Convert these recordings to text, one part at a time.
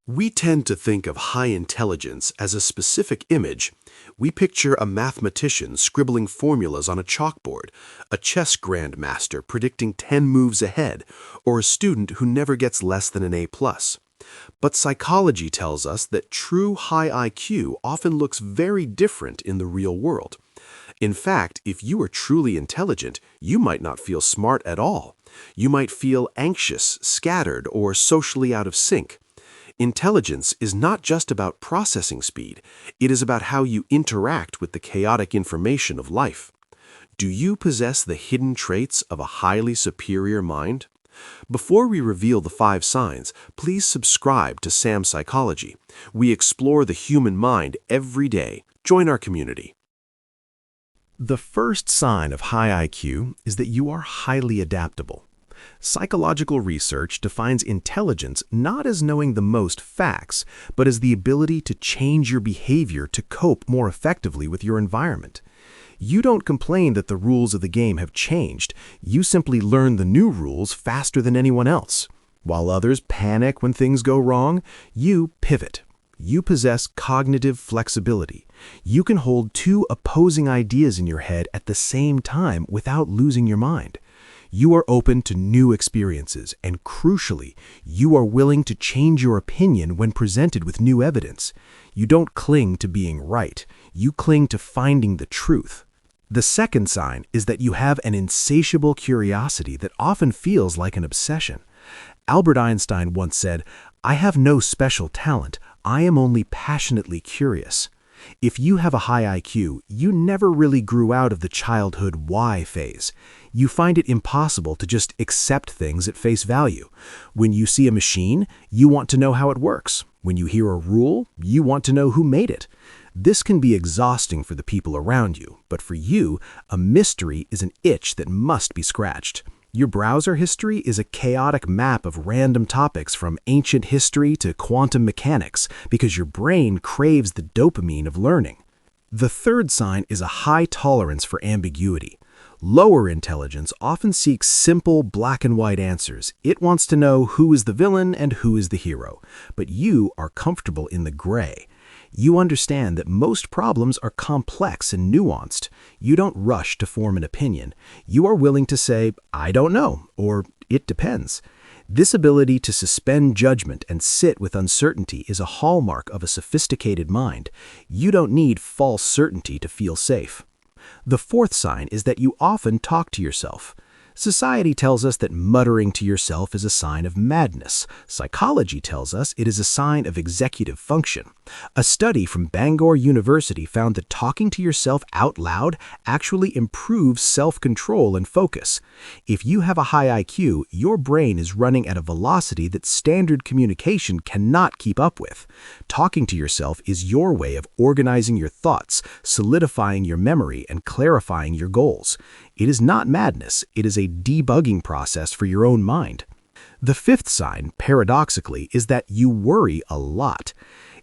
We tend to think of high intelligence as a specific image. We picture a mathematician scribbling formulas on a chalkboard, a chess grandmaster predicting 10 moves ahead, or a student who never gets less than an A+. But psychology tells us that true high IQ often looks very different in the real world. In fact, if you are truly intelligent, you might not feel smart at all. You might feel anxious, scattered, or socially out of sync. Intelligence is not just about processing speed, it is about how you interact with the chaotic information of life. Do you possess the hidden traits of a highly superior mind? Before we reveal the 5 signs, please subscribe to Sam Psychology. We explore the human mind every day. Join our community. The first sign of high IQ is that you are highly adaptable. Psychological research defines intelligence not as knowing the most facts, but as the ability to change your behavior to cope more effectively with your environment. You don't complain that the rules of the game have changed. You simply learn the new rules faster than anyone else. While others panic when things go wrong, you pivot. You possess cognitive flexibility. You can hold 2 opposing ideas in your head at the same time without losing your mind. You are open to new experiences, and crucially, you are willing to change your opinion when presented with new evidence. You don't cling to being right. You cling to finding the truth. The second sign is that you have an insatiable curiosity that often feels like an obsession. Albert Einstein once said, "I have no special talent. I am only passionately curious." If you have a high IQ, you never really grew out of the childhood why phase. You find it impossible to just accept things at face value. When you see a machine, you want to know how it works. When you hear a rule, you want to know who made it. This can be exhausting for the people around you, but for you, a mystery is an itch that must be scratched. Your browser history is a chaotic map of random topics from ancient history to quantum mechanics because your brain craves the dopamine of learning. The third sign is a high tolerance for ambiguity. Lower intelligence often seeks simple black and white answers. It wants to know who is the villain and who is the hero. But you are comfortable in the gray. You understand that most problems are complex and nuanced. You don't rush to form an opinion. You are willing to say, "I don't know," or "it depends." This ability to suspend judgment and sit with uncertainty is a hallmark of a sophisticated mind. You don't need false certainty to feel safe. The fourth sign is that you often talk to yourself. Society tells us that muttering to yourself is a sign of madness. Psychology tells us it is a sign of executive function. A study from Bangor University found that talking to yourself out loud actually improves self-control and focus. If you have a high IQ, your brain is running at a velocity that standard communication cannot keep up with. Talking to yourself is your way of organizing your thoughts, solidifying your memory, and clarifying your goals. It is not madness, it is a debugging process for your own mind. The fifth sign, paradoxically, is that you worry a lot.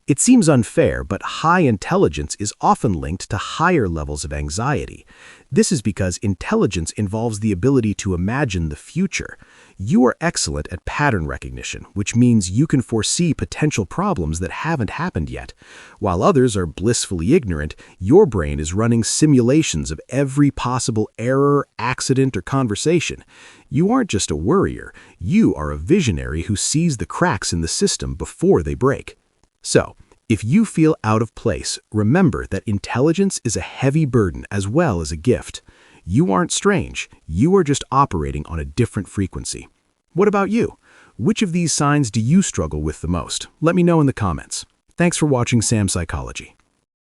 It seems unfair, but high intelligence is often linked to higher levels of anxiety. This is because intelligence involves the ability to imagine the future. You are excellent at pattern recognition, which means you can foresee potential problems that haven't happened yet. While others are blissfully ignorant, your brain is running simulations of every possible error, accident, or conversation. You aren't just a worrier, you are a visionary who sees the cracks in the system before they break. So, if you feel out of place, remember that intelligence is a heavy burden as well as a gift. You aren't strange, you are just operating on a different frequency. What about you? Which of these signs do you struggle with the most? Let me know in the comments. Thanks for watching Sam Psychology.